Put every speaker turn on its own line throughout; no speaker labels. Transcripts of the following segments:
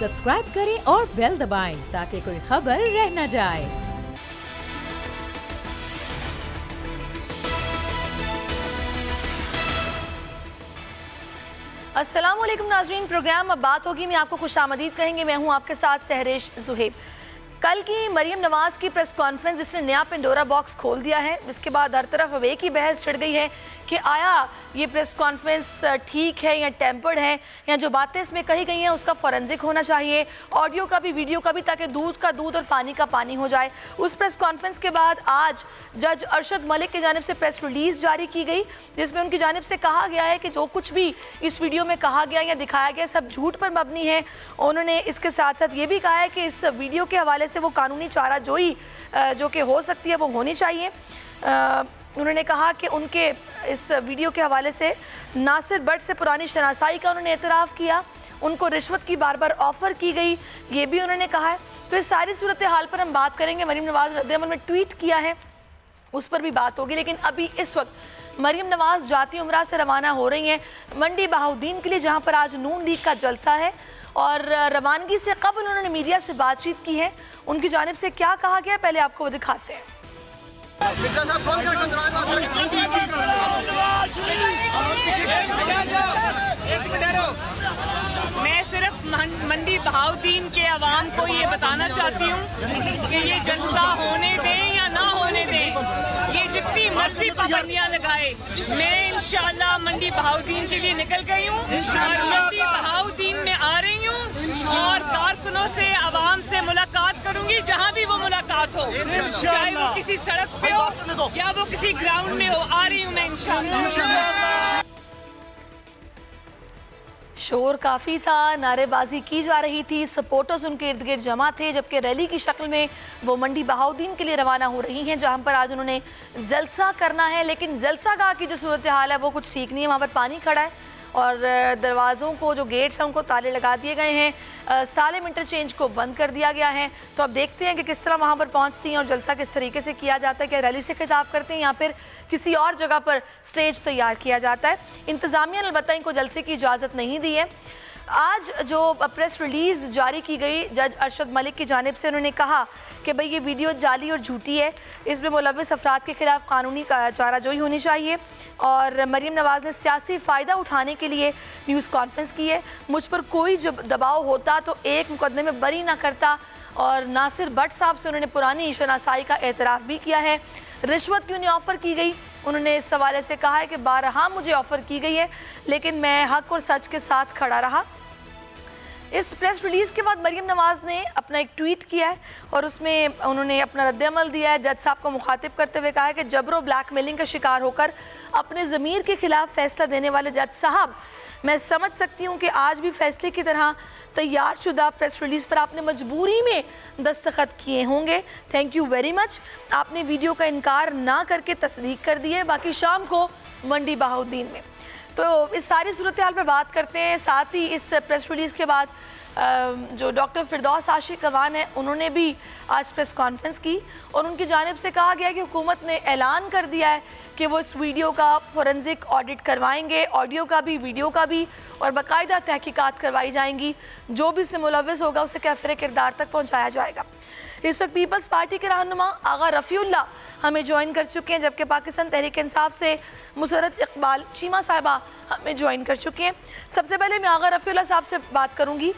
Subscribe करें और bell दबाएं ताकि कोई खबर रह न जाए।
अस्सलाम वालेकुम नाज़रीन, प्रोग्राम अब बात होगी में आपको खुशामदीद कहेंगे। मैं हूं आपके साथ सहरेश जुहेब। कल की मरियम नवाज़ की प्रेस कॉन्फ्रेंस जिसने नया पेंडोरा बॉक्स खोल दिया है, जिसके बाद हर तरफ अब एक ही बहस छिड़ गई है कि आया ये प्रेस कॉन्फ्रेंस ठीक है या टेम्पर्ड है, या जो बातें इसमें कही गई हैं उसका फॉरेंसिक होना चाहिए, ऑडियो का भी वीडियो का भी, ताकि दूध का दूध और पानी का पानी हो जाए। उस प्रेस कॉन्फ्रेंस के बाद आज जज अरशद मलिक की जानिब से प्रेस रिलीज़ जारी की गई, जिसमें उनकी जानिब से कहा गया है कि जो कुछ भी इस वीडियो में कहा गया या दिखाया गया सब झूठ पर मबनी है। उन्होंने इसके साथ साथ ये भी कहा है कि इस वीडियो के हवाले से वो कानूनी चाराजोई जो कि हो सकती है वो होनी चाहिए। उन्होंने कहा कि उनके इस वीडियो के हवाले से नासिर भट्ट से पुरानी शनासाई का उन्होंने एतराफ़ किया, उनको रिश्वत की बार बार ऑफ़र की गई, ये भी उन्होंने कहा है। तो इस सारी सूरत हाल पर हम बात करेंगे। मरियम नवाज़ रद्द-ए-अमल में ट्वीट किया है, उस पर भी बात होगी। लेकिन अभी इस वक्त मरियम नवाज़ जाती उमरा से रवाना हो रही हैं मंडी बहाउद्दीन के लिए, जहाँ पर आज नून लीग का जलसा है। और रवानगी से कबल उन्होंने मीडिया से बातचीत की है। उनकी जानिब से क्या कहा गया पहले आपको वो दिखाते हैं।
मैं सिर्फ मंडी बहाउद्दीन के अवाम को ये बताना चाहती हूँ कि ये जलसा होने दें या ना होने दें, ये जितनी मर्जी पाबंदियाँ लगाए, मैं इंशाल्लाह मंडी बहाउद्दीन के लिए निकल गई हूँ और मंडी बहाउद्दीन में आ रही हूँ और कारकुनों से, अवाम से मुलाकात करूंगी जहाँ भी वो मुलाकात हो, चाहे वो किसी सड़क पे हो या वो किसी ग्राउंड में हो। आ रही हूँ मैं इंशाल्लाह।
शोर काफ़ी था, नारेबाजी की जा रही थी, सपोर्टर्स उनके इर्द गिर्द जमा थे, जबकि रैली की शक्ल में वो मंडी बहाउद्दीन के लिए रवाना हो रही हैं, जहां पर आज उन्होंने जलसा करना है। लेकिन जलसा गाह की जो सूरत हाल है वो कुछ ठीक नहीं है। वहाँ पर पानी खड़ा है और दरवाज़ों को, जो गेट्स हैं उनको ताले लगा दिए गए हैं, सालेम इंटरचेंज को बंद कर दिया गया है। तो अब देखते हैं कि किस तरह वहाँ पर पहुँचती हैं और जलसा किस तरीके से किया जाता है। क्या रैली से खिताब करते हैं या फिर किसी और जगह पर स्टेज तैयार किया जाता है। इंतज़ामिया ने अलबत्ता इनको जलसे की इजाज़त नहीं दी है। आज जो प्रेस रिलीज़ जारी की गई जज अरशद मलिक की जानिब से, उन्होंने कहा कि भाई ये वीडियो जाली और झूठी है, इसमें मुलव्विस अफराद के खिलाफ कानूनी चाराजोई होनी चाहिए। और मरियम नवाज़ ने सियासी फ़ायदा उठाने के लिए न्यूज़ कॉन्फ्रेंस की है। मुझ पर कोई जब दबाव होता तो एक मुकदमे में बरी ना करता। और नासिर भट्ट साहब से उन्होंने पुरानी शनासाई का एतराफ़ भी किया है। रिश्वत क्यों नहीं ऑफ़र की गई, उन्होंने इस हवाले से कहा है कि 12 मुझे ऑफ़र की गई है, लेकिन मैं हक़ और सच के साथ खड़ा रहा। इस प्रेस रिलीज़ के बाद मरियम नवाज़ ने अपना एक ट्वीट किया है और उसमें उन्होंने अपना रद्द-ए-अमल दिया है। जज साहब को मुखातिब करते हुए कहा है कि जबर और ब्लैकमेलिंग का शिकार होकर अपने ज़मीर के खिलाफ फ़ैसला देने वाले जज साहब, मैं समझ सकती हूँ कि आज भी फ़ैसले की तरह तैयार शुदा प्रेस रिलीज़ पर आपने मजबूरी में दस्तखत किए होंगे। Thank you very much. आपने वीडियो का इनकार ना करके तस्दीक कर दी है। बाकी शाम को मंडी बहाउद्दीन में। तो इस सारी सूरत हाल पर बात करते हैं। साथ ही इस प्रेस रिलीज़ के बाद जो डॉक्टर फिरदौस आशिक अवान है, उन्होंने भी आज प्रेस कॉन्फ्रेंस की और उनकी जानिब से कहा गया कि हुकूमत ने ऐलान कर दिया है कि वो इस वीडियो का फॉरेंसिक ऑडिट करवाएंगे, ऑडियो का भी, वीडियो का भी, और बाकायदा तहकीकात करवाई जाएंगी। जो भी इससे मुलव्विस होगा उसे कैफ़िर किरदार तक पहुँचाया जाएगा। इस वक्त पीपल्स पार्टी के रहनुमा आगा रफ़ीउल्लाह हमें ज्वाइन कर चुके हैं, जबकि पाकिस्तान तहरीक इंसाफ से मुसरत इकबाल चीमा साहिबा हमें ज्वाइन कर चुके हैं। सबसे पहले मैं आगा रफ़ीउल्लाह साहब से बात करूँगी।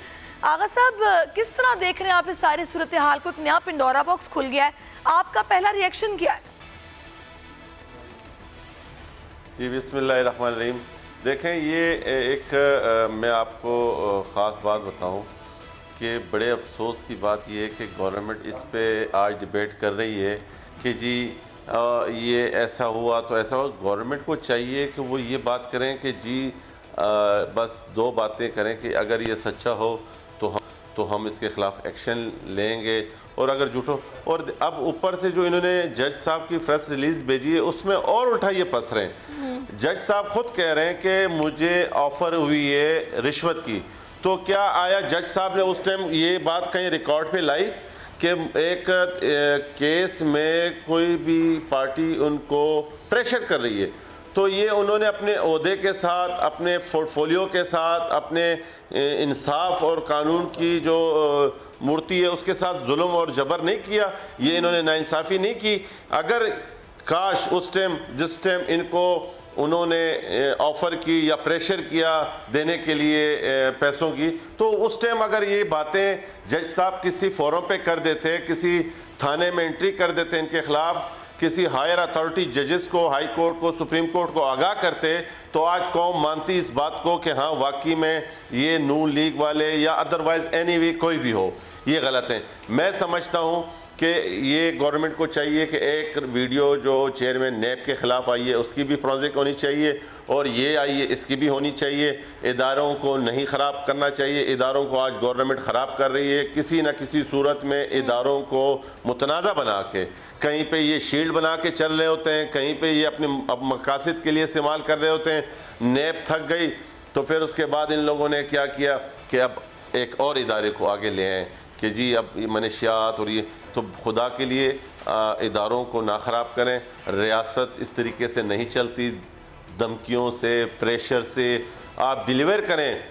आगा साहब, किस तरह देख रहे हैं आप इस सारी सूरत हाल को? एक नया पेंडोरा बॉक्स खुल गया है, आपका पहला रिएक्शन क्या है?
जी बिस्मिल्लाहिर्रहमानिर्रहीम। देखें, ये एक मैं आपको ख़ास बात बताऊं कि बड़े अफसोस की बात यह है कि गवर्नमेंट इस पे आज डिबेट कर रही है कि जी ये ऐसा हुआ तो ऐसा हुआ। गवर्नमेंट को चाहिए कि वो ये बात करें कि जी बस दो बातें करें कि अगर ये सच्चा हो तो हम इसके ख़िलाफ़ एक्शन लेंगे, और अगर झूठो। और अब ऊपर से जो इन्होंने जज साहब की प्रेस रिलीज़ भेजी है उसमें और उल्टा ये फंस रहे हैं। जज साहब खुद कह रहे हैं कि मुझे ऑफ़र हुई है रिश्वत की। तो क्या आया जज साहब ने उस टाइम ये बात कहीं रिकॉर्ड पे लाई कि एक केस में कोई भी पार्टी उनको प्रेशर कर रही है तो ये उन्होंने अपने ओहदे के साथ, अपने पोर्टफोलियो के साथ, अपने इंसाफ और कानून की जो मूर्ति है उसके साथ जुल्म और जबर नहीं किया, ये इन्होंने नाइंसाफ़ी नहीं की। अगर काश उस टाइम जिस टाइम इनको उन्होंने ऑफ़र की या प्रेशर किया देने के लिए पैसों की, तो उस टाइम अगर ये बातें जज साहब किसी फोरम पे कर देते, किसी थाने में एंट्री कर देते इनके ख़िलाफ़, किसी हायर अथॉरिटी जजेस को, हाई कोर्ट को, सुप्रीम कोर्ट को आगाह करते, तो आज कौम मानती इस बात को कि हाँ वाकई में ये नून लीग वाले या अदरवाइज़ एनी कोई भी हो ये गलत है। मैं समझता हूँ कि ये गवर्नमेंट को चाहिए कि एक वीडियो जो चेयरमैन नैब के ख़िलाफ़ आई है उसकी भी फोरेंसिक होनी चाहिए, और ये आई है इसकी भी होनी चाहिए। इदारों को नहीं ख़राब करना चाहिए, इदारों को आज गवर्नमेंट ख़राब कर रही है। किसी न किसी सूरत में इदारों को मुतनाज़ा बना के, कहीं पे ये शील्ड बना के चल रहे होते हैं, कहीं पे ये अपने मकासद के लिए इस्तेमाल कर रहे होते हैं। नैब थक गई तो फिर उसके बाद इन लोगों ने क्या किया कि अब एक और इदारे को आगे ले आए कि जी अब ये मनशियात और ये, तो खुदा के लिए इदारों को ना ख़राब करें। रियासत इस तरीके से नहीं चलती, धमकियों से, प्रेशर से आप डिलीवर करें।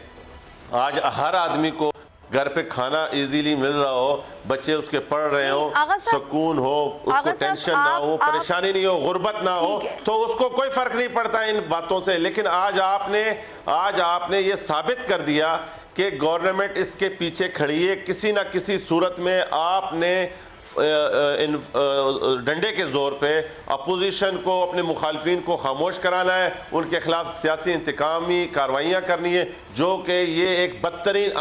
आज हर आदमी को घर पे खाना इजीली मिल रहा हो, बच्चे उसके पढ़ रहे हो, सुकून हो, उसको टेंशन ना हो, परेशानी नहीं हो, गुर्बत ना हो, तो उसको कोई फ़र्क नहीं पड़ता इन बातों से। लेकिन आज आपने ये साबित कर दिया कि गवर्नमेंट इसके पीछे खड़ी है। किसी ना किसी सूरत में आपने डंडे के ज़ोर पे अपोजिशन को, अपने मुखालफिन को खामोश कराना है, उनके खिलाफ सियासी इंतकामी कार्रवाइयाँ करनी है, जो कि ये एक बदतरीन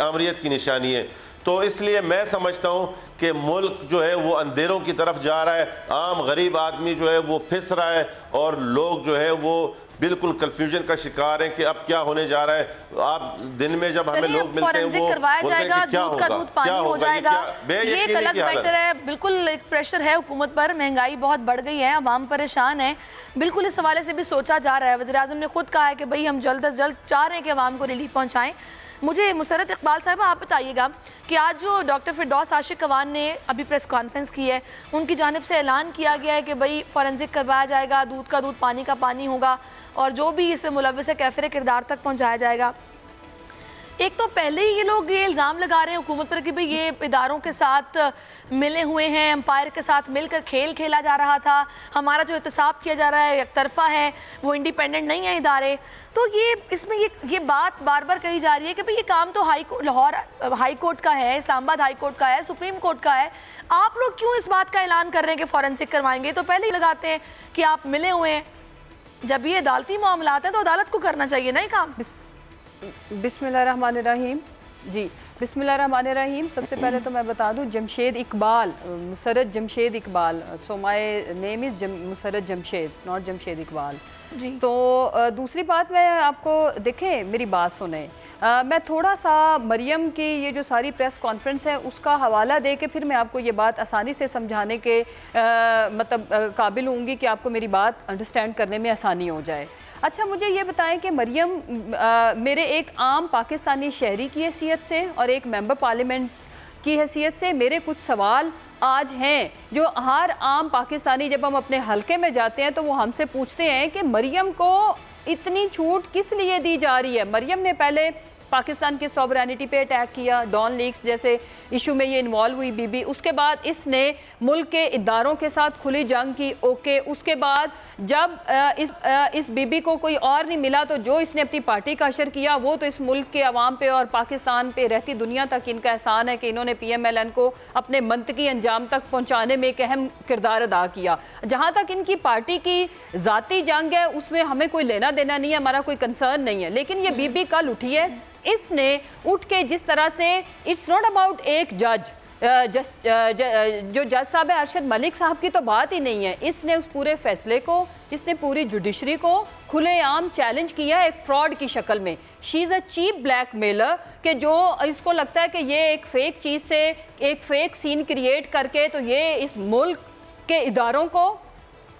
आमरीत की निशानी है। तो इसलिए मैं समझता हूँ कि मुल्क जो है वो अंधेरों की तरफ जा रहा है, आम गरीब आदमी जो है वो फिस रहा है, और लोग जो है वो बिल्कुल कंफ्यूजन का शिकार है कि अब क्या होने जा रहा है। आप दिन में जब हमें लोग मिलते हैं वो बोलते हैं कि क्या होगा, क्या होगा,
ये गलत बेहतर है। बिल्कुल एक प्रेशर है हुकूमत पर, महंगाई बहुत बढ़ गई है, अवाम परेशान है। बिल्कुल इस हवाले से भी सोचा जा रहा है। वज़ीर-ए-आज़म ने खुद कहा है कि भाई हम जल्द अज जल्द चाह रहे हैं कि अवाम को रिलीफ पहुँचाएँ। मुझे मुसरत इकबाल साहिबा आप बताइएगा कि आज जो डॉक्टर फिरदौस आशिक अवान ने अभी प्रेस कॉन्फ्रेंस की है, उनकी जानिब से ऐलान किया गया है कि भाई फॉरेंसिक करवाया जाएगा, दूध का दूध पानी का पानी होगा, और जो भी इससे मुलव्विस है कैफिर किरदार तक पहुंचाया जाएगा। एक तो पहले ही ये लोग ये इल्ज़ाम लगा रहे हैं हुकूमत पर कि भाई ये इदारों के साथ मिले हुए हैं, एम्पायर के साथ मिलकर खेल खेला जा रहा था, हमारा जो एहतसाब किया जा रहा है एक तरफा है, वो इंडिपेंडेंट नहीं है इदारे। तो ये इसमें ये बात बार बार कही जा रही है कि भाई ये काम तो लाहौर हाई कोर्ट का है, इस्लामाबाद हाई कोर्ट का है, सुप्रीम कोर्ट का है। आप लोग क्यों इस बात का ऐलान कर रहे हैं कि फॉरेंसिक करवाएंगे? तो पहले ही लगाते हैं कि आप मिले हुए हैं। जब ये अदालती मामलात हैं तो अदालत को करना चाहिए ना ये काम।
बिस्मिल्लाहिर्रहमानिर्रहीम। जी बिस्मिल्लाहिर्रहमानिर्रहीम। सबसे पहले तो मैं बता दूं, Jamshed Iqbal, Musarrat Jamshed Iqbal, so my name is Musarrat Jamshed, not Jamshed Iqbal ji. तो दूसरी बात, मैं आपको देखें मेरी बात सुने, मैं थोड़ा सा मरियम की ये जो सारी प्रेस कॉन्फ्रेंस है उसका हवाला दे के फिर मैं आपको ये बात आसानी से समझाने के मतलब काबिल होंगी कि आपको मेरी बात अंडरस्टैंड करने में आसानी हो जाए। अच्छा, मुझे ये बताएं कि मरियम मेरे एक आम पाकिस्तानी शहरी की हैसियत से और एक मेंबर पार्लियामेंट की हैसियत से मेरे कुछ सवाल आज हैं जो हर आम पाकिस्तानी जब हम अपने हलके में जाते हैं तो वो हमसे पूछते हैं कि मरियम को इतनी छूट किस लिए दी जा रही है। मरियम ने पहले पाकिस्तान की सॉवरेनिटी पे अटैक किया, डॉन लीक्स जैसे इशू में ये इन्वॉल्व हुई बीबी, उसके बाद इसने मुल्क के इदारों के साथ खुली जंग की, ओके। उसके बाद जब इस बीबी को कोई और नहीं मिला तो जो इसने अपनी पार्टी का असर किया वो तो इस मुल्क के अवाम पे और पाकिस्तान पे रहती दुनिया तक इनका एहसान है कि इन्होंने PMLN को अपने मंतकी अंजाम तक पहुँचाने में एक अहम किरदार अदा किया। जहाँ तक इनकी पार्टी की ज़ाती जंग है उसमें हमें कोई लेना देना नहीं है, हमारा कोई कंसर्न नहीं है। लेकिन ये बीबी कल उठी है, इसने उठ के जिस तरह से, इट्स नॉट अबाउट एक जज, जो जज साहब है अरशद मलिक साहब की तो बात ही नहीं है, इसने उस पूरे फैसले को, इसने पूरी जुडिशरी को खुलेआम चैलेंज किया एक फ्रॉड की शक्ल में। She is a cheap blackmailer कि जो इसको लगता है कि ये एक फेक चीज़ से एक फेक सीन क्रिएट करके तो ये इस मुल्क के इदारों को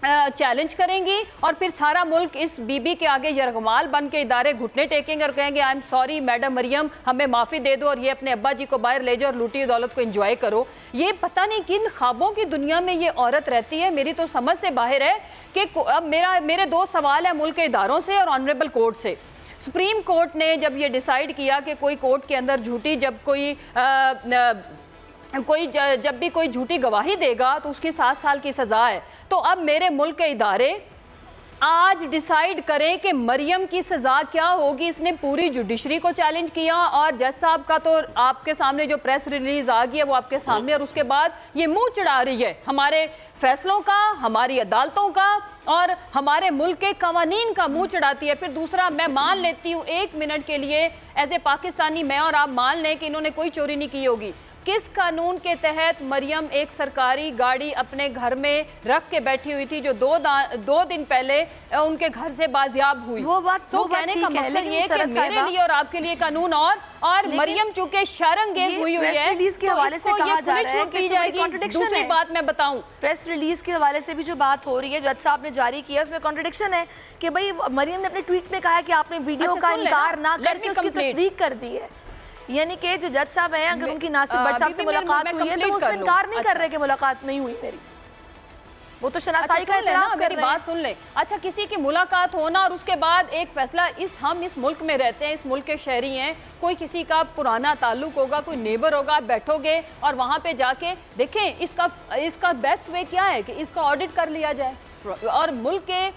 चैलेंज करेंगी और फिर सारा मुल्क इस बीबी के आगे यरगमाल बन के इदारे घुटने टेकेंगे और कहेंगे I am sorry madam Maryam, हमें माफ़ी दे दो और ये अपने अब्बा जी को बाहर ले जाओ और लूटी दौलत को एंजॉय करो। ये पता नहीं किन ख्वाबों की दुनिया में ये औरत रहती है। मेरी तो समझ से बाहर है कि अब मेरे दो सवाल है मुल्क के इदारों से और ऑनरेबल कोर्ट से। सुप्रीम कोर्ट ने जब ये डिसाइड किया कि कोई कोर्ट के अंदर झूठी जब भी कोई झूठी गवाही देगा तो उसकी 7 साल की सज़ा है, तो अब मेरे मुल्क के इदारे आज डिसाइड करें कि मरियम की सज़ा क्या होगी। इसने पूरी जुडिशरी को चैलेंज किया और जज साहब का तो आपके सामने जो प्रेस रिलीज आ गई है वो आपके सामने, और उसके बाद ये मुंह चढ़ा रही है हमारे फैसलों का, हमारी अदालतों का और हमारे मुल्क के कवानीन का मुंह चढ़ाती है। फिर दूसरा, मैं मान लेती हूँ 1 मिनट के लिए एज ए पाकिस्तानी, मैं और आप मान लें कि इन्होंने कोई चोरी नहीं की होगी। किस कानून के तहत मरियम एक सरकारी गाड़ी अपने घर में रख के बैठी हुई थी जो 2 दिन पहले उनके घर से बाजियाब हुई?
वो बात
तो कहने का मकसद ये कि मेरे लिए और आपके लिए कानून और मरियम चूंकि शर्मगेज हुई है
के हवाले से कहा जा रहा है कि
जाएगी। दूसरी बात मैं बताऊं,
प्रेस रिलीज के हवाले से भी जो बात हो रही है जज साहब ने जारी किया उसमें कॉन्ट्रडिक्शन है कि भाई मरियम ने अपने ट्वीट में कहा कि आपने वीडियो का इनकार ना करके उसकी तस्दीक कर दी है। यानी कि जो जज साहब हैं अगर उनकी नासिर भट्ट साहब से मुलाकात हुई है तो वो उसमें इनकार नहीं कर रहे कि मुलाकात नहीं हुई मेरी, वो तो शनासाई का इतराफ कर रहे हैं।
मेरी बात सुन ले। अच्छा, किसी की मुलाकात होना और उसके बाद एक फैसला, हम इस मुल्क में रहते हैं, इस मुल्क के शहरी हैं, कोई किसी का पुराना ताल्लुक होगा, कोई नेबर होगा, आप बैठोगे और वहाँ पे जाके देखें इसका बेस्ट वे क्या है कि इसका ऑडिट कर लिया जाए। और मुल्क के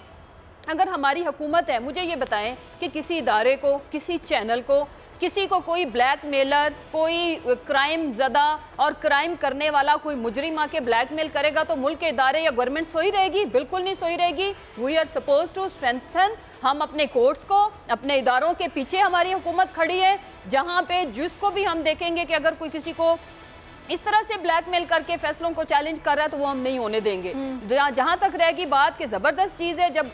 अगर हमारी हुकूमत है, मुझे ये बताएं कि किसी इदारे को, किसी चैनल को, किसी को कोई ब्लैकमेलर, कोई क्राइम ज़दा और क्राइम करने वाला कोई मुजरिम आके ब्लैकमेल करेगा तो मुल्क के इदारे या गवर्नमेंट सोई रहेगी? बिल्कुल नहीं सोई रहेगी। We are suppose to strengthen, हम अपने कोर्ट्स को, अपने इदारों के पीछे हमारी हुकूमत खड़ी है, जहाँ पे जिसको भी हम देखेंगे कि अगर कोई किसी को इस तरह से ब्लैकमेल करके फैसलों को चैलेंज कर रहा है तो वो हम नहीं होने देंगे। जहां तक रहेगी बात कि जबरदस्त चीज है, जब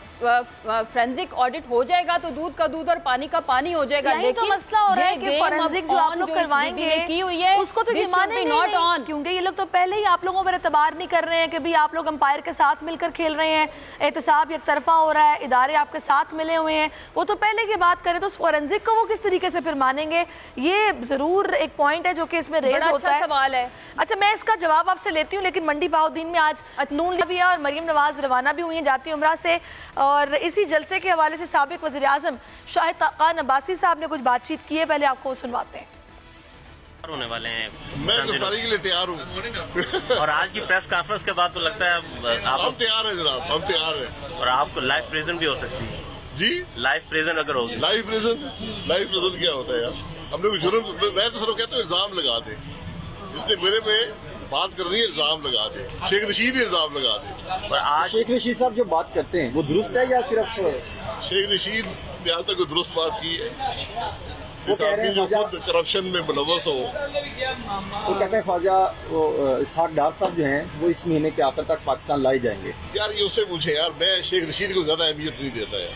फोरेंसिक ऑडिट हो जाएगा तो दूध का दूध और पानी का पानी हो जाएगा।
लेकिन तो मसला हो रहा है कि फोरेंसिक जो आप लोग करवाएंगे की हुई है उसको तो माने नॉट ऑन, क्योंकि ये लोग तो पहले ही आप लोगों पर एतबार नहीं कर रहे हैं कि भाई आप लोग अंपायर के साथ मिलकर खेल रहे हैं, एहतसाब एक तरफा हो रहा है, इदारे आपके साथ मिले हुए हैं, वो तो पहले की बात करें तो फोरेंसिक को वो किस तरीके से फिर मानेंगे? ये जरूर एक पॉइंट है जो कि इसमें रेज होता है।
सवाल है।
अच्छा, मैं इसका जवाब आपसे लेती हूँ, लेकिन मंडी बहाउद्दीन में आज नून भी है और मरियम नवाज रवाना भी हुई हैं जाती उम्रा से, और इसी जलसे के हवाले से साबिक वज़ीर आज़म शाहिद खान अब्बासी साहब ने कुछ बातचीत की है, पहले आपको सुनवाते हैं।
होने वाले हैं,
मैं गिरफ्तारी के लिए तैयार हूँ
और आज की प्रेस कॉन्फ्रेंस के बाद तो लगता है
हम तैयार हैं जनाब, हम तैयार हैं।
और आपको लाइफ प्रिजन भी हो सकती है
जी?
लाइफ प्रिजन अगर होगी?
लाइफ प्रिजन क्या होता है यार? हम लोग जुर्म, मैं तो सिर्फ कहता हूँ इल्जाम लगा दे, जिसने मेरे पे बात कर रही है इल्जाम लगा दे, शेख रशीद इल्जाम लगा दे।
और आज
शेख रशीद साहब जो बात करते हैं वो दुरुस्त है या सिर्फ?
शेख रशीद ने आज तक कोई दुरुस्त बात की है?
वो कह रहे हैं
जो खुद करप्शन में मुलव्वस हो,
वो कहते हैं ख्वाजा इसहाक डार साहब जो हैं वो इस महीने के आखिर तक पाकिस्तान लाए जाएंगे।
यार ये उससे पूछे यार, मैं शेख रशीद को ज्यादा अहमियत नहीं देता है।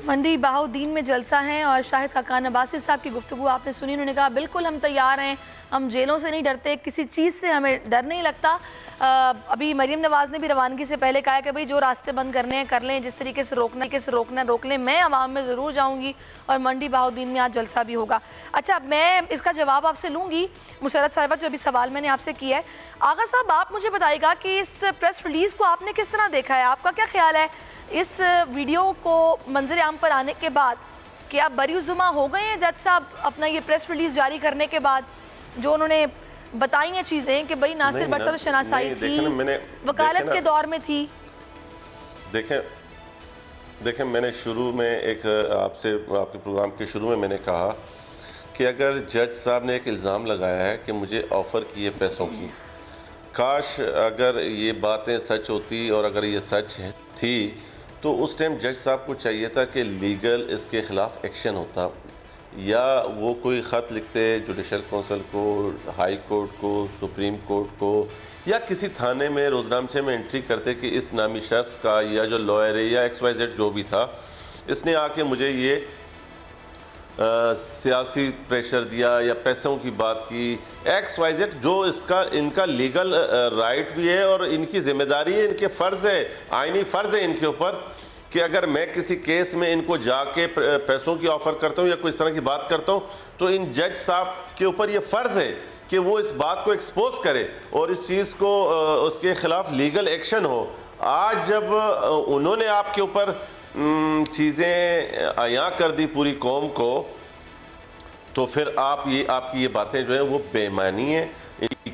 मंडी बहाउद्दीन में जलसा है और शाहिद खान अब्बासी साहब की गुफ्तगू आपने सुनी। उन्होंने कहा बिल्कुल हम तैयार हैं, हम जेलों से नहीं डरते, किसी चीज़ से हमें डर नहीं लगता। अभी मरियम नवाज़ ने भी रवानगी से पहले कहा कि भाई जो रास्ते बंद करने हैं कर लें, जिस तरीके से रोकना रोक लें, मैं आवाम में ज़रूर जाऊँगी और मंडी बहाउद्दीन में आज जलसा भी होगा। अच्छा, मैं इसका जवाब आपसे लूँगी मुसरत साहिबा, जो अभी सवाल मैंने आपसे किया है। आगा साहब, आप मुझे बताइएगा कि इस प्रेस रिलीज़ को आपने किस तरह देखा है? आपका क्या ख्याल है इस वीडियो को मंजर आम पर आने के बाद? कि आप बरीजुमा हो गए हैं जज साहब अपना ये प्रेस रिलीज़ जारी करने के बाद, जो उन्होंने बताई हैं चीज़ें कि भाई नासिर भट्ट साहब शनासाई थी, वकालत के दौर में थी?
देखें मैंने शुरू में एक आपके प्रोग्राम के शुरू में मैंने कहा कि अगर जज साहब ने एक इल्ज़ाम लगाया है कि मुझे ऑफ़र किए पैसों की, काश अगर ये बातें सच होती और अगर ये सच थी तो उस टाइम जज साहब को चाहिए था कि लीगल इसके ख़िलाफ़ एक्शन होता, या वो कोई ख़त लिखते जुडिशल काउंसिल को, हाई कोर्ट को, सुप्रीम कोर्ट को, या किसी थाने में रोज़नामचे में एंट्री करते कि इस नामी शख्स का या जो लॉयर है या XYZ जो भी था, इसने आके मुझे ये सियासी प्रेशर दिया या पैसों की बात की, XYZ, जो इनका लीगल राइट भी है और इनकी जिम्मेदारी है, इनके फ़र्ज़ है, आइनी फ़र्ज़ है इनके ऊपर कि अगर मैं किसी केस में इनको जाके पैसों की ऑफ़र करता हूँ या कोई इस तरह की बात करता हूँ तो इन जज साहब के ऊपर ये फ़र्ज़ है कि वो इस बात को एक्सपोज करे और इस चीज़ को उसके ख़िलाफ़ लीगल एक्शन हो। आज जब उन्होंने आपके ऊपर चीज़ें आया कर दी पूरी कौम को, तो फिर आपकी ये बातें जो है वो बेमानी है।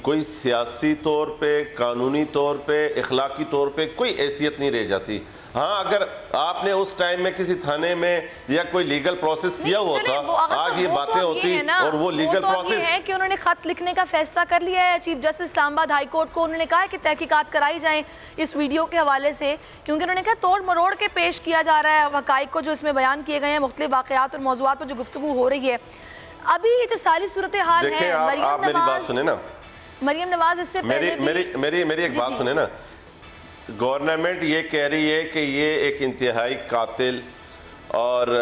कोई सियासी तौर पे, कानूनी तौर पे, इखलाकी तौर पे कोई हैसियत नहीं रह जाती। हाँ, अगर आपने उस टाइम में किसी थाने में या कोई लीगल प्रोसेस किया हुआ था, आज ये बातें होती और वो लीगल प्रोसेस
है कि उन्होंने खत लिखने का फैसला कर लिया है chief justice Islamabad high court को। उन्होंने कहा है कि तहकीकात कराई जाए इस वीडियो के हवाले से, क्योंकि उन्होंने कहा तोड़ मरोड़ के पेश किया जा रहा है हकाइक को जो इसमें बयान किए गए हैं, मुख्तलिफ वाक़यात और मौज़ूआत पर जो गुफ्तगू हो रही है। अभी ये जो सारी सूरत हाल है,
आप मेरी बात सुने ना,
मरियम नवाज, इससे
मेरी एक बात सुने ना। गवर्नमेंट ये कह रही है कि ये एक इंतहाई कातिल और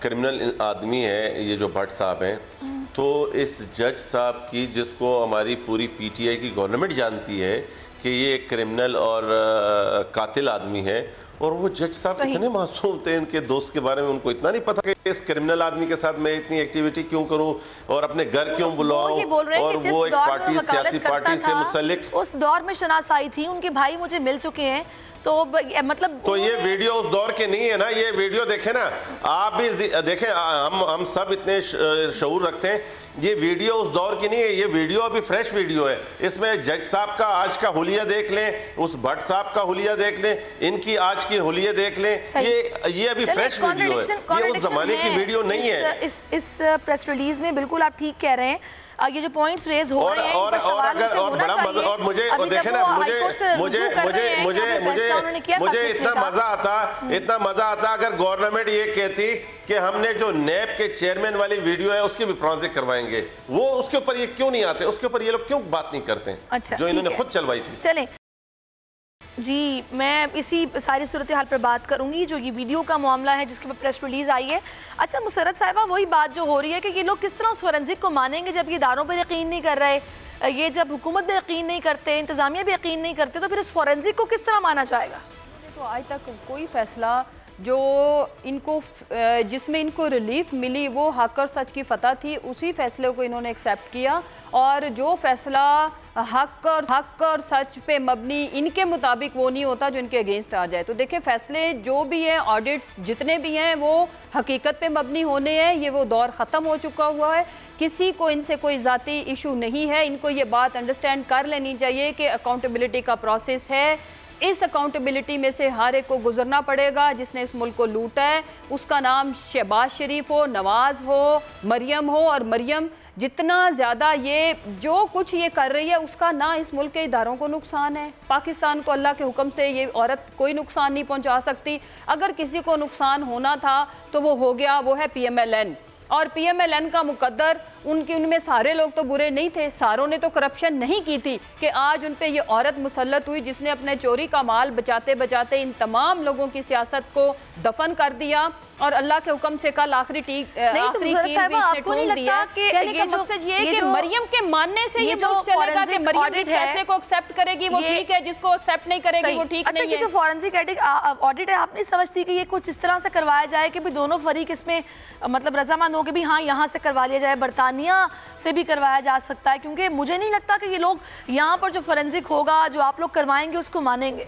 क्रिमिनल आदमी है, ये जो भट्ट साहब हैं। तो इस जज साहब की, जिसको हमारी पूरी PTI की गवर्नमेंट जानती है कि ये एक क्रिमिनल और कातिल आदमी है, और वो जज साहब इतने मासूम थे, इनके दोस्त के बारे में उनको इतना नहीं पता कि इस क्रिमिनल आदमी के साथ मैं इतनी एक्टिविटी क्यों करूं और अपने घर क्यों बुलाऊं, और वो एक पार्टी, सियासी पार्टी से मुतल्लिक
उस दौर में शनासाई थी, उनके भाई मुझे मिल चुके हैं। तो मतलब
तो ये वीडियो उस दौर के नहीं है ना, ये वीडियो देखें ना, आप भी देखें, हम सब इतने शऊर रखते हैं, ये वीडियो उस दौर की नहीं है, ये वीडियो अभी फ्रेश वीडियो है। इसमें जज साहब का आज का हुलिया देख लें, उस भट्ट साहब का हुलिया देख लें, इनकी आज की हुलिया देख लें, ये अभी फ्रेश वीडियो है, ये उस जमाने की वीडियो नहीं है।
इस प्रेस रिलीज में बिल्कुल आप ठीक कह रहे हैं, ये जो पॉइंट्स रेज हो रहे हैं
और अगर और बड़ा मजा, और मुझे देखे ना, मुझे इतना मजा आता अगर गवर्नमेंट ये कहती कि हमने जो नैब के चेयरमैन वाली वीडियो है उसकी भी प्रोजेक्ट करवाएंगे। वो उसके ऊपर ये क्यों नहीं आते, उसके ऊपर ये लोग क्यों बात नहीं करते हैं?
अच्छा,
जो इन्होंने खुद चलवाई थी।
चलें जी, मैं इसी सारी सूरत हाल पर बात करूंगी, जो ये वीडियो का मामला है जिसके पर प्रेस रिलीज आई है। अच्छा मुसर्रत साहिबा, वही बात जो हो रही है कि ये लोग किस तरह उस फोरेंसिक को मानेंगे जब ये इदारों पर यकीन नहीं कर रहे, ये जब हुकूमत भी यकीन नहीं करते, इंतजामिया भी यकीन नहीं करते, तो फिर इस फोरेंसिक को किस तरह माना जाएगा?
तो आज तक कोई फैसला जो इनको जिसमें इनको रिलीफ मिली वो हक और सच की फतह थी, उसी फैसले को इन्होंने एक्सेप्ट किया, और जो फैसला हक और सच पे मबनी इनके मुताबिक वो नहीं होता जो इनके अगेंस्ट आ जाए। तो देखिए फैसले जो भी हैं, ऑडिट्स जितने भी हैं, वो हकीकत पे मबनी होने हैं। ये वो दौर ख़त्म हो चुका हुआ है, किसी को इनसे कोई ज़ाती इशू नहीं है। इनको ये बात अंडरस्टैंड कर लेनी चाहिए कि अकाउंटेबिलिटी का प्रोसेस है, इस अकाउंटेबिलिटी में से हर एक को गुजरना पड़ेगा। जिसने इस मुल्क को लूटा है, उसका नाम शहबाज शरीफ हो, नवाज़ हो, मरियम हो, और मरियम जितना ज़्यादा ये जो कुछ ये कर रही है उसका ना इस मुल्क के इदारों को नुकसान है, पाकिस्तान को अल्लाह के हुक्म से ये औरत कोई नुकसान नहीं पहुंचा सकती। अगर किसी को नुकसान होना था तो वो हो गया, वो है PMLN। और PMLN का मुकद्दर, उनमें सारे लोग तो बुरे नहीं थे, सारों ने तो करप्शन नहीं की थी कि आज उन पे ये औरत मुसल्लत हुई जिसने अपने चोरी का माल बचाते बचाते इन तमाम लोगों की सियासत को दफन कर दिया, और अल्लाह के हुक्म से कल आखिरी कील भी इसने ठोक दिया। कहने का मकसद ये है कि मरियम के मानने से ये मुल्क चलेगा कि मरियम इस फैसले को एक्सेप्ट करेगी वो ठीक है, जिसको एक्सेप्ट नहीं करेगी वो ठीक नहीं है।
जो फॉरेंसिक ऑडिट है, आप नहीं समझती कि ये कुछ इस तरह से करवाया जाए कि भी दोनों फरीक इसमें मतलब रजामंद हो कि भी हाँ यहाँ से करवा लिया जाए, बरतानिया से भी करवाया जा सकता है? क्योंकि मुझे नहीं लगता कि ये लोग यहाँ पर जो फॉरेंसिक होगा, जो आप लोग करवाएंगे, उसको मानेंगे।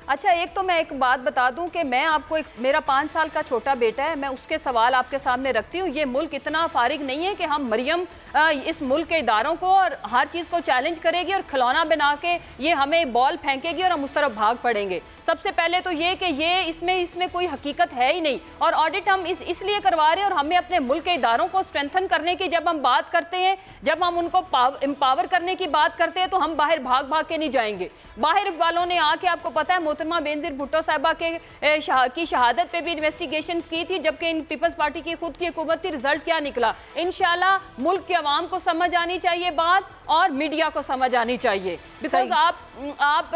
अच्छा, एक तो मैं एक बात बता दूं कि मैं आपको मेरा 5 साल का छोटा बेटा है, मैं उसके सवाल आपके सामने रखती हूँ। ये मुल्क इतना फारिग नहीं है कि हम मरियम इस मुल्क के इदारों को और हर चीज़ को चैलेंज करेगी और खिलौना बना के ये हमें बॉल फेंकेगी और हम उस तरफ भाग पड़ेंगे। सबसे पहले तो ये कि ये इसमें कोई हकीकत है ही नहीं, और ऑडिट हम इसलिए करवा रहे हैं, और हमें अपने मुल्क के इदारों को स्ट्रेंथन करने की जब हम बात करते हैं, जब हम उनको एम्पावर करने की बात करते हैं, तो हम बाहर भाग भाग के नहीं जाएंगे। बाहर वालों ने आके, आपको पता है, मोहतरमा बेनजीर भुट्टो साहिबा की शहादत पे भी इन्वेस्टिगेशंस की थी, जबकि इन पीपल्स पार्टी की खुद की हुकूमत थी। रिजल्ट क्या निकला? इंशाल्लाह मुल्क के अवाम को समझ आनी चाहिए बात, और मीडिया को समझ आनी चाहिए, बिकॉज आप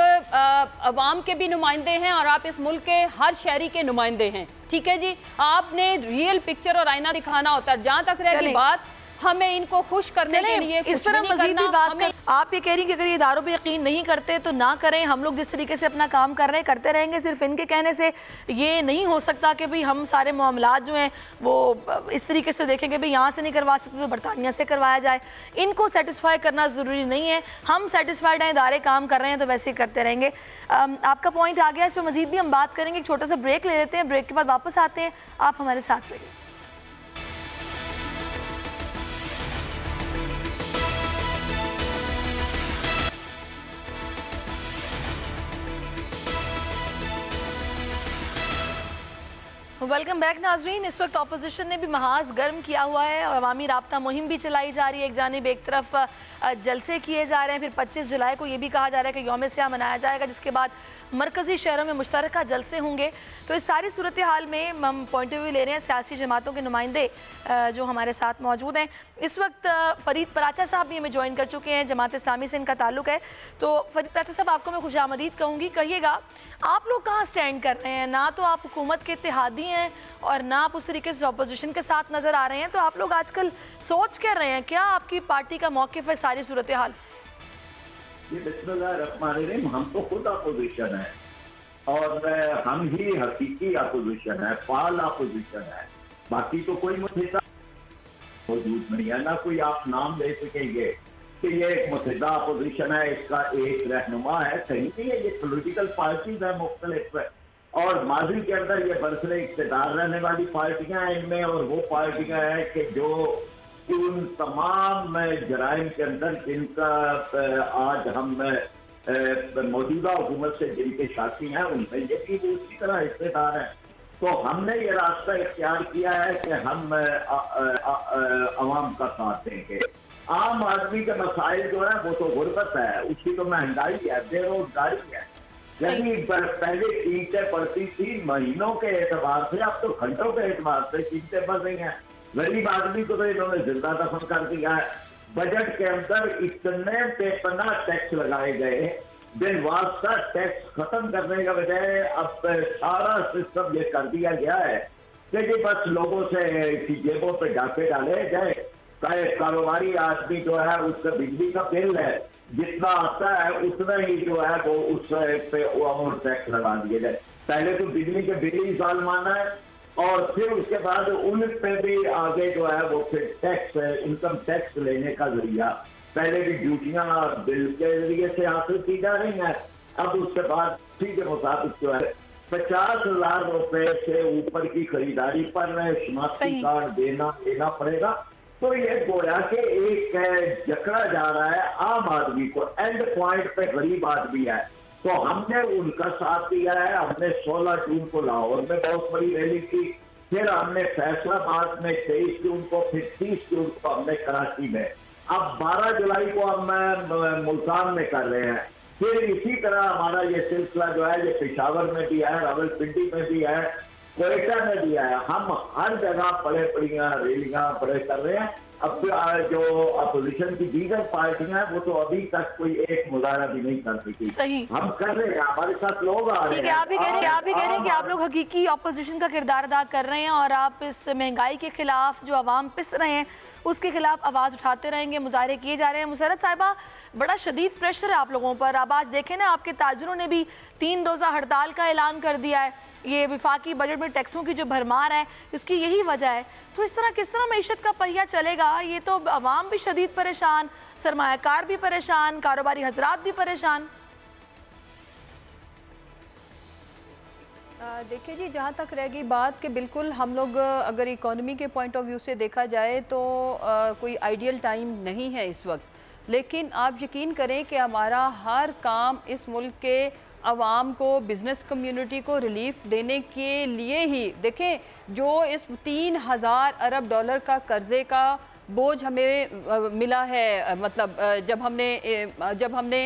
अवाम के भी नुमाइंदे नुमाइंदे हैं और आप इस मुल्क के हर शहरी के नुमाइंदे हैं, ठीक है जी। आपने रियल पिक्चर और आईना दिखाना होता है। जहाँ तक रहेगी बात हमें इनको खुश करने के लिए
इस पर हम मज़ीद भी बात कर। आप ये कह रही हैं कि अगर ये इदारों पे यकीन नहीं करते तो ना करें, हम लोग जिस तरीके से अपना काम कर रहे हैं करते रहेंगे। सिर्फ इनके कहने से ये नहीं हो सकता कि भाई हम सारे मामलात जो हैं वो इस तरीके से देखेंगे भाई यहाँ से नहीं करवा सकते तो बरतानिया से करवाया जाए। इनको सेटिस्फाई करना ज़रूरी नहीं है, हम सेटिस्फाइड हैं, इदारे काम कर रहे हैं तो वैसे ही करते रहेंगे। आपका पॉइंट आ गया, इस पर मज़ीद भी हम बात करेंगे। एक छोटा सा ब्रेक ले लेते हैं, ब्रेक के बाद वापस आते हैं, आप हमारे साथ रहिए। वेलकम बैक नाजरीन। इस वक्त अपोजिशन ने भी महाज गर्म किया हुआ है और अवामी राब्ता मुहिम भी चलाई जा रही है। एक जानिब एक तरफ जलसे किए जा रहे हैं, फिर 25 जुलाई को ये भी कहा जा रहा है कि यौम स्याह मनाया जाएगा, जिसके बाद मरकज़ी शहरों में मुश्तरका जलसे होंगे। तो इस सारी सूरत हाल में हम पॉइंट ऑफ व्यू ले रहे हैं सियासी जमातों के नुमाइंदे जो हमारे साथ मौजूद हैं। इस वक्त फ़रीद पराचा साहब भी हमें ज्वाइन कर चुके हैं, जमात इस्लामी से इनका ताल्लुक़ है। तो फ़रीद पराचा साहब, आपको मैं खुशामदीद कहूँगी। कहिएगा आप लोग कहाँ स्टैंड कर रहे हैं? ना तो आप हुकूमत के इत्तेहादी हैं और ना आप उस तरीके से अपोजिशन के साथ नज़र आ रहे हैं। तो आप लोग आजकल सोच कर रहे हैं, क्या आपकी पार्टी का मौक़िफ़ है सारी सूरत हाल?
बिस्मिल्लाहिर्रहमानिर्रहीम, हम तो खुद अपोजिशन है और हम ही हकीकी अपोजिशन है, फाल अपोजिशन है। बाकी तो कोई मुद्दा मौजूद नहीं है, ना कोई आप नाम ले सकेंगे कि ये एक मुद्दा अपोजिशन है, इसका एक रहनुमा है। सही नहीं है, ये पोलिटिकल पार्टीज है मुख्तलिफ और माजी के अंदर ये बरसरे इक़्तिदार रहने वाली पार्टियां हैं इनमें, और वो पार्टियां हैं कि जो उन तमाम जराइम के अंदर जिनका आज हम मौजूदा हुकूमत से जिनके साथी हैं उनमें ये भी उसी तरह हिस्सेदार हैं। तो हमने ये रास्ता इख्तियार किया है कि हम अवाम का साथ देंगे। आम आदमी के मसाइल जो है वो तो गुर्बत है, उसकी तो महंगाई है, बेरोजगारी है। यानी पहले कीमतें बढ़ती थी महीनों के एतबार से, अब तो घंटों के एतबार से कीमतें बढ़ रही हैं। गरीब आदमी को तो इन्होंने जिंदा दफन कर दिया है। बजट के अंदर इतने बेपनाह टैक्स लगाए गए, बिन वास्ता टैक्स खत्म करने का बजाय अब सारा सिस्टम ये कर दिया गया है कि जी बस लोगों से जेबों पे डाके डाले जाए। कारोबारी आदमी जो है उसका बिजली का बिल है जितना आता है उतना ही जो है वो उस पे अमाउंट टैक्स लगा दिए जाए। पहले तो बिजली के बिल ही सालमाना है और फिर उसके बाद उन पे भी आगे जो है वो फिर टैक्स, इनकम टैक्स लेने का जरिया। पहले भी ड्यूटियां बिल के जरिए से हासिल की जा रही हैं, अब उसके बाद उसी के मुताबिक जो है 50,000 रुपए से ऊपर की खरीदारी पर शनाख्ती कार्ड देना पड़ेगा। तो ये गोया के एक जकड़ा जा रहा है आम आदमी को, एंड पॉइंट पे गरीब आदमी है। तो हमने उनका साथ दिया है। हमने 16 जून को लाहौर में बहुत बड़ी रैली की, फिर हमने फैसलाबाद में 23 जून को, फिर 30 जून को हमने कराची में, अब 12 जुलाई को हम मुल्तान में कर रहे हैं। फिर इसी तरह हमारा ये सिलसिला जो है ये पेशावर में भी है, रावलपिंडी में भी है, कोयटा में भी है। हम हर जगह बड़े बड़ियां रैलियां बड़े कर रहे हैं। अब जो अपोजिशन की दीगर पार्टियां हैं वो तो अभी तक कोई एक मुजाहरा भी नहीं कर सकी।
सही
हम कर रहे हैं, हमारे साथ लोग आ रहे हैं।
ठीक है, आप भी कह रहे हैं कि आप लोग हकीकी अपोजिशन का किरदार अदा कर रहे हैं और आप इस महंगाई के खिलाफ जो अवाम पिस रहे हैं उसके खिलाफ आवाज़ उठाते रहेंगे, मुजाहरे किए जा रहे हैं। मुसर्रत साहिबा, बड़ा शदीद प्रेशर है आप लोगों पर। अब आज देखें ना, आपके ताजरों ने भी 3 रोज़ा हड़ताल का ऐलान कर दिया है। ये विफाकी बजट में टैक्सों की जो भरमार है इसकी यही वजह है। तो इस तरह किस तरह मईशत का पहिया चलेगा? ये तो अवाम भी शदीद परेशान, सरमायाकार भी परेशान, कारोबारी हजरात भी परेशान।
देखिए जी, जहाँ तक रहेगी बात कि बिल्कुल हम लोग अगर इकोनॉमी के पॉइंट ऑफ व्यू से देखा जाए तो कोई आइडियल टाइम नहीं है इस वक्त, लेकिन आप यकीन करें कि हमारा हर काम इस मुल्क के आवाम को, बिज़नेस कम्युनिटी को रिलीफ देने के लिए ही, देखें जो इस 3,000 अरब डॉलर का कर्ज़े का बोझ हमें मिला है, मतलब जब हमने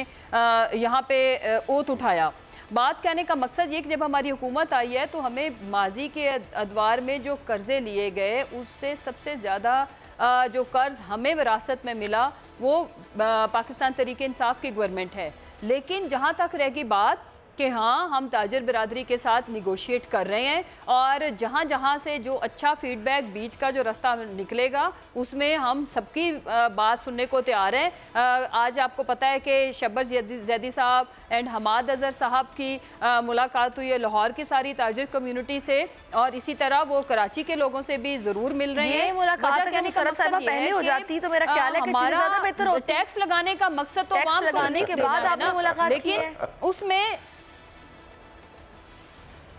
यहाँ पे ओथ उठाया। बात कहने का मकसद ये कि जब हमारी हुकूमत आई है तो हमें माजी के अदवार में जो कर्ज़े लिए गए उससे सबसे ज़्यादा जो कर्ज़ हमें विरासत में मिला वो पाकिस्तान तहरीक इंसाफ की गवर्नमेंट है। लेकिन जहाँ तक रहेगी बात कि हाँ हम ताजर बिरादरी के साथ निगोशिएट कर रहे हैं और जहाँ जहाँ से जो अच्छा फीडबैक बीच का जो रास्ता निकलेगा उसमें हम सबकी बात सुनने को तैयार हैं। आज आपको पता है कि शब्बर जैदी साहब एंड हमाद अजहर साहब की मुलाकात हुई है लाहौर की सारी ताजर कम्युनिटी से और इसी तरह वो कराची के लोगों से भी ज़रूर मिल रहे हैं।
मुलाकात पहले हो जाती तो मेरा ख्याल है कि हमारा बेहतर होता।
टैक्स लगाने का मकसद तो आवाम को
लगाने के बाद आपने मुलाकात की है,
लेकिन उसमें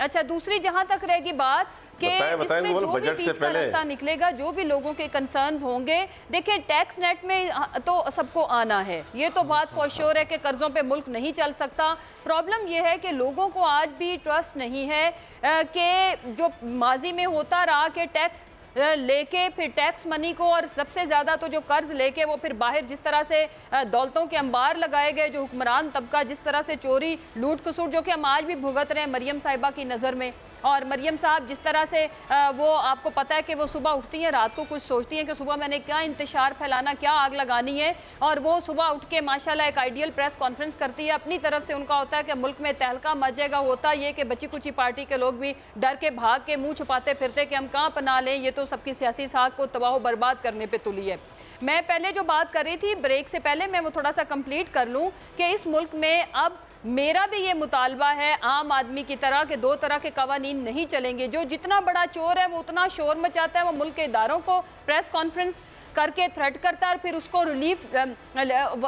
अच्छा दूसरी जहां तक रहेगी बात कि इसमें जो भी बीच का रास्ता निकलेगा, जो भी लोगों के कंसर्न्स होंगे, देखिए टैक्स नेट में तो सबको आना है, ये तो बात फॉर श्योर है कि कर्जों पे मुल्क नहीं चल सकता। प्रॉब्लम ये है कि लोगों को आज भी ट्रस्ट नहीं है कि जो माजी में होता रहा कि टैक्स लेके फिर टैक्स मनी को और सबसे ज़्यादा तो जो कर्ज लेके वो फिर बाहर जिस तरह से दौलतों के अंबार लगाए गए, जो हुक्मरान तबका जिस तरह से चोरी लूट खसूट जो कि हम आज भी भुगत रहे हैं मरियम साहिबा की नज़र में। और मरियम साहब जिस तरह से वो आपको पता है कि वो सुबह उठती हैं, रात को कुछ सोचती हैं कि सुबह मैंने क्या इंतशार फैलाना, क्या आग लगानी है, और वो सुबह उठ के माशाल्लाह एक आइडियल प्रेस कॉन्फ्रेंस करती है। अपनी तरफ से उनका होता है कि मुल्क में तहलका मचेगा, होता ये कि बची कुची पार्टी के लोग भी डर के भाग के मुंह छुपाते फिरते कि हम कहाँ पना लें, ये तो सबकी सियासी साख को तबाह बर्बाद करने पर तुली है। मैं पहले जो बात कर रही थी ब्रेक से पहले मैं वो थोड़ा सा कंप्लीट कर लूँ कि इस मुल्क में अब मेरा भी ये मुतालबा है आम आदमी की तरह के दो तरह के कवानीन नहीं चलेंगे। जो जितना बड़ा चोर है वो उतना शोर मचाता है, वो मुल्क के इदारों को प्रेस कॉन्फ्रेंस करके थ्रेट करता है और फिर उसको रिलीफ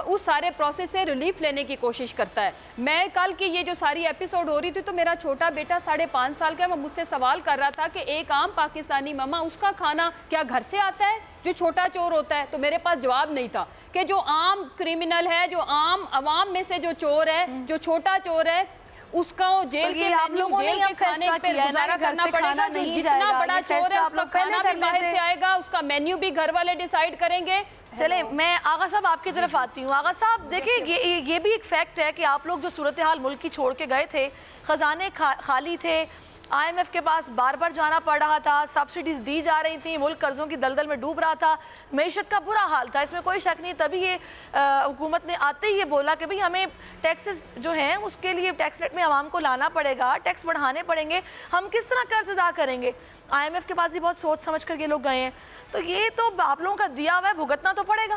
उस सारे प्रोसेस से रिलीफ लेने की कोशिश करता है। मैं कल की ये जो सारी एपिसोड हो रही थी तो मेरा छोटा बेटा 5.5 साल का है, वो मुझसे सवाल कर रहा था कि एक आम पाकिस्तानी मामा उसका खाना क्या घर से आता है जो छोटा चोर होता है? तो मेरे पास जवाब नहीं था कि जो आम क्रिमिनल है, जो आम अवाम में से जो चोर है, जो छोटा चोर है, उसका जेल के आप लोगों जेल के खाने पे गुजारा करना पड़ेगा। जो जितना बड़ा चोर है उसका खाना भी बाहर से आएगा, उसका मेन्यू भी घर वाले डिसाइड करेंगे।
चले मैं आगा साहब आपकी तरफ आती हूँ। आगा साहब देखिए ये भी एक फैक्ट है कि आप लोग जो सूरत हाल मुल्क की छोड़ के गए थे, खजाने खाली थे, IMF के पास बार बार जाना पड़ रहा था, सब्सिडीज दी जा रही थी, मुल्क कर्जों की दलदल में डूब रहा था, मईशत का बुरा हाल था, इसमें कोई शक नहीं। तभी ये हुकूमत ने आते ही ये बोला कि भाई हमें टैक्सेस जो हैं उसके लिए टैक्स रेट में आवाम को लाना पड़ेगा, टैक्स बढ़ाने पड़ेंगे, हम किस तरह कर्ज अदा करेंगे? IMF के पास भी बहुत सोच समझ कर ये लोग गए हैं, तो ये तो आप लोगों का दिया हुआ है, भुगतना तो पड़ेगा।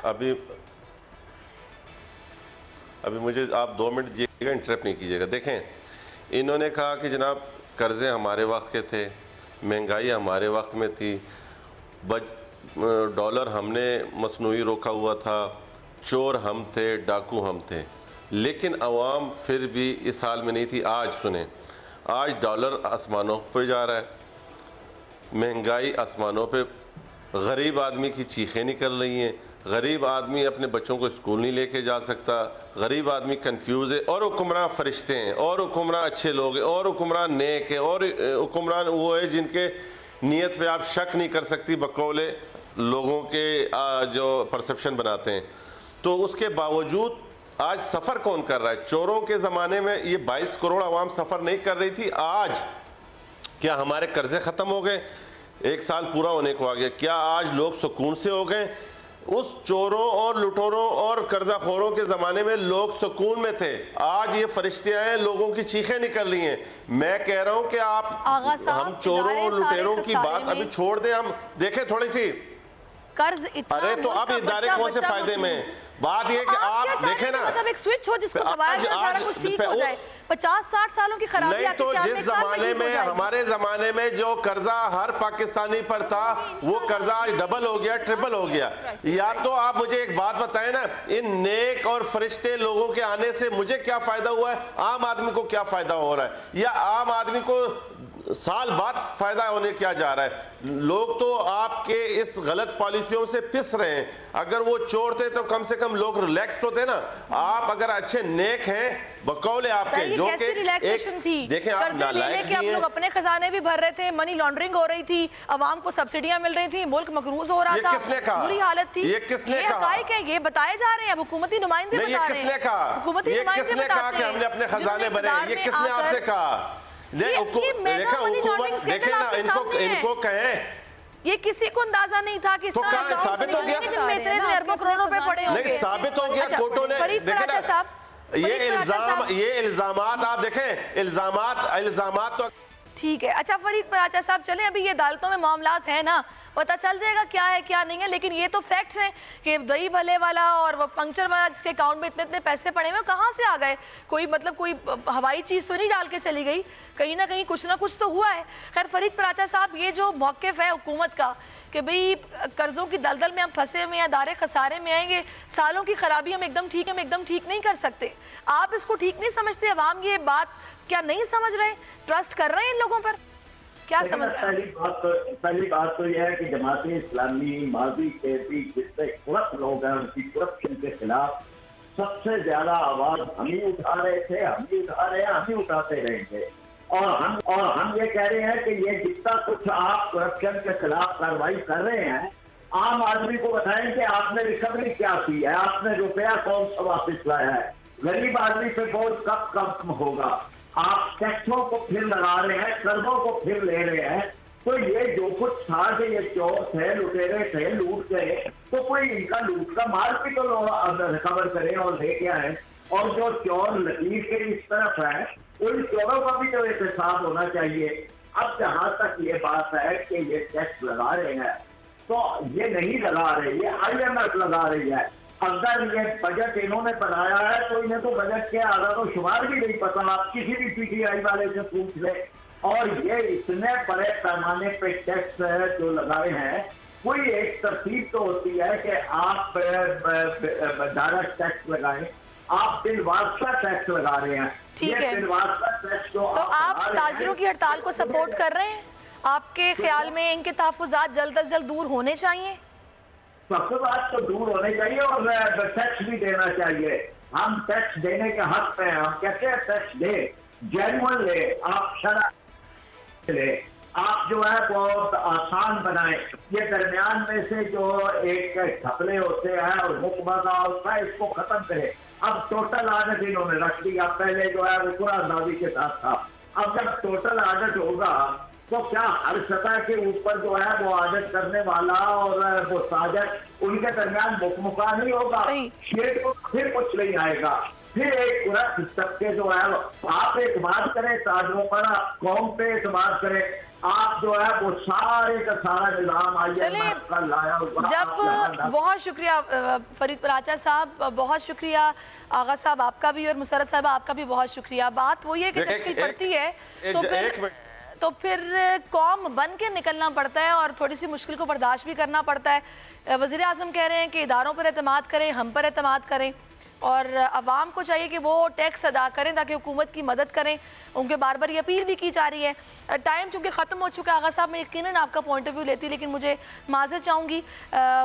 अभी मुझे आप 2 मिनट दीजिएगा, इंटरप्ट नहीं कीजिएगा। देखें, इन्होंने कहा कि जनाब कर्ज़े हमारे वक्त के थे, महंगाई हमारे वक्त में थी, डॉलर हमने मसनूई रोका हुआ था, चोर हम थे, डाकू हम थे, लेकिन अवाम फिर भी इस हाल में नहीं थी। आज सुने, आज डॉलर आसमानों पर जा रहा है, महंगाई आसमानों पे, गरीब आदमी की चीखें निकल रही हैं, गरीब आदमी अपने बच्चों को स्कूल नहीं लेके जा सकता, गरीब आदमी कंफ्यूज है, और हुक्मरान फरिश्ते हैं, और हुक्मरान अच्छे लोग हैं, और हुक्मरान नेक हैं, और हुक्मरान वो है जिनके नीयत पे आप शक नहीं कर सकती बकौले लोगों के जो परसेप्शन बनाते हैं। तो उसके बावजूद आज सफ़र कौन कर रहा है? चोरों के ज़माने में ये 22 करोड़ आवाम सफ़र नहीं कर रही थी। आज क्या हमारे कर्जे ख़त्म हो गए? 1 साल पूरा होने को आ गया, क्या आज लोग सुकून से हो गए? उस चोरों और लुटोरों और कर्जाखोरों के ज़माने में लोग सुकून में थे, आज ये फरिश्ते आए, लोगों की चीखें निकल रही हैं। मैं कह रहा हूं कि हम चोरों और लुटेरों की बात अभी छोड़ दें, हम देखें थोड़ी सी
कर्ज इतना,
अरे तो अब इदारे कौन से फायदे में? बात ये कि आप देखें ना,
मतलब एक स्विच हो जिसको दबाया जाए सारा कुछ ठीक हो जाए। 50-60 सालों की खराबी
नहीं, तो जिस जमाने में हमारे जमाने में जो कर्जा हर पाकिस्तानी पर था वो कर्जा डबल हो गया, ट्रिपल हो गया। या तो आप मुझे एक बात बताएं ना, इन नेक और फरिश्ते लोगों के आने से मुझे क्या फायदा हुआ है, आम आदमी को क्या फायदा हो रहा है, या आम आदमी को साल बाद फायदा होने क्या जा रहा है? लोग तो आपके इस गलत पॉलिसियों से पिस रहे हैं। अगर वो चोर थे तो कम से कम लोग रिलैक्स तो थे ना। आप अगर अच्छे नेक हैं बकौले आपके, जो कि
रिलैक्सेशन थी,
देखें आप नालायक नहीं हैं,
लोग अपने खजाने भी भर रहे थे, मनी लॉन्ड्रिंग हो रही थी, अवाम को सब्सिडियां मिल रही थी, मुल्क मकरूज हो रहा था,
किसने कहा?
बुरी हालत थी।
ये किसने कहा?
ये बताए जा रहे हैं, हुकूमती नुमाइंदे बता रहे हैं।
किसने कहा? ये किसने कहा कि हमने अपने खजाने भरे? ये किसने आपसे कहा? देखा हुकूमत, देखे ना, इनको कहें,
ये किसी को अंदाजा नहीं था कि
तो साबित हो गया,
इतने अरबों करोड़ों पे पड़े होंगे।
नहीं, साबित हो गया कोर्टों ने।
फरीद पराठा साहब,
ये इल्जामात आप देखें, इल्जामात तो
ठीक है। अच्छा फरीद पराचा साहब, चलें अभी ये अदालतों में मामलात है ना, पता चल जाएगा क्या है क्या नहीं है, लेकिन ये तो फैक्ट्स हैं कि दही भले वाला और वो पंक्चर वाला जिसके अकाउंट में इतने इतने पैसे पड़े हुए कहाँ से आ गए? कोई मतलब कोई हवाई चीज़ तो नहीं डाल के चली गई, कहीं ना कहीं कुछ ना कुछ तो हुआ है। खैर फरीद पराचा साहब, ये जो मौक़िफ़ है हुकूमत का कि भाई कर्ज़ों की दलदल में हम फंसे हुए हैं, दारे खसारे में आएंगे, सालों की खराबी हम एकदम ठीक नहीं कर सकते, आप इसको ठीक नहीं समझते? अवाम ये बात क्या नहीं समझ रहे? ट्रस्ट कर रहे हैं इन लोगों पर? क्या समझ रहे हैं?
पहली बात तो यह है कि जमात इस्लामी माजी के भी जितने करप्ट लोग हैं उनकी करप्शन के खिलाफ सबसे ज्यादा आवाज हम ही उठा रहे थे, हम ही उठा रहे हैं, हम ही उठाते रहेंगे। और हम ये कह रहे हैं कि ये जितना कुछ आप करप्शन के खिलाफ कार्रवाई कर रहे हैं, आम आदमी को बताएं कि आपने रिकवरी क्या की है, आपने रुपया कौन सा वापिस लाया है, गरीब आदमी पे बोझ कब कम होगा। आप टैक्सों को फिर लगा रहे हैं, कर्जों को फिर ले रहे हैं। तो ये जो कुछ था कि ये चोर थे, लुटेरे थे, लूट गए, तो कोई इनका लूट का माल भी तो रिकवर करें और लेके आए। और जो चोर लकीर के इस तरफ है, उन चोरों का भी तो एक हिसाब होना चाहिए। अब जहां तक ये बात है कि ये टैक्स लगा रहे हैं, तो ये नहीं लगा रहे, ये IMF लगा रही है। अगर ये बजट इन्होंने बनाया है तो इन्हें तो बजट के आधा तो शुमार भी नहीं पता, आप किसी भी PTI वाले से पूछ ले। और ये इतने बड़े पैमाने पे टैक्स जो लगाए हैं, कोई एक तरतीब तो होती है कि आप डायरेक्ट टैक्स लगाएं, आप बिलवास्ता टैक्स लगा रहे हैं।
ठीक है,
बिलवास्ता टैक्स जो
तो आप ताजरों की हड़ताल को सपोर्ट कर रहे हैं? आपके ख्याल में इनके तहफ़्फ़ुज़ात जल्द अज जल्द दूर होने चाहिए?
सबसे बात तो दूर होने चाहिए और टैक्स भी देना चाहिए। हम टैक्स देने के हक में हैं, हम कहते हैं टैक्स दे, जेन्युइन ले, आप शरा ले, आप जो है बहुत आसान बनाए। ये दरमियान में से जो एक घपले होते हैं और मुकबजा होता है, इसको खत्म करे। अब टोटल आडिट इन्होंने रख दिया, पहले जो है वो पूरा अंदाजी के साथ था। अब जब टोटल आडिट होगा तो क्या हर सतह के ऊपर जो है वो आडिट करने वाला और वो साजक उनके दरमियान मुकमुका नहीं होगा, फिर कुछ नहीं आएगा। फिर एक पूरा सबके जो है आप एक बात करें, ताजरों पर कौम पे एतमाद करें, आप जो है वो सारे का सारा निजाम लाया।
जब बहुत शुक्रिया फरीद पराचा साहब, बहुत शुक्रिया आगा साहब आपका भी, और मुसरत साहब आपका भी बहुत शुक्रिया। बात वही है कि मुश्किल पड़ती है तो फिर कौम बन के निकलना पड़ता है और थोड़ी सी मुश्किल को बर्दाश्त भी करना पड़ता है। वज़ीर आज़म कह रहे हैं कि इदारों पर एतमाद करें, हम पर एतमाद करें, और आवाम को चाहिए कि वो टैक्स अदा करें ताकि हुकूमत की मदद करें। उनके बार बार ये अपील भी की जा रही है। टाइम चूँकि ख़त्म हो चुका है, आगा साहब मैं यकीनन आपका पॉइंट ऑफ व्यू लेती, लेकिन मुझे माज़रत चाहूँगी,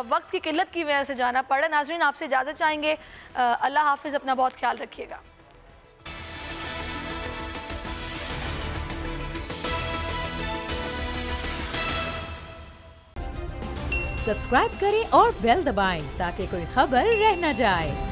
वक्त की किल्लत की वजह से जाना पड़ा। नाज़रीन आपसे इजाज़त चाहेंगे, अल्लाह हाफिज़, अपना बहुत ख्याल रखिएगा।
सब्सक्राइब करें और बेल दबाएं ताकि कोई खबर रह न जाए।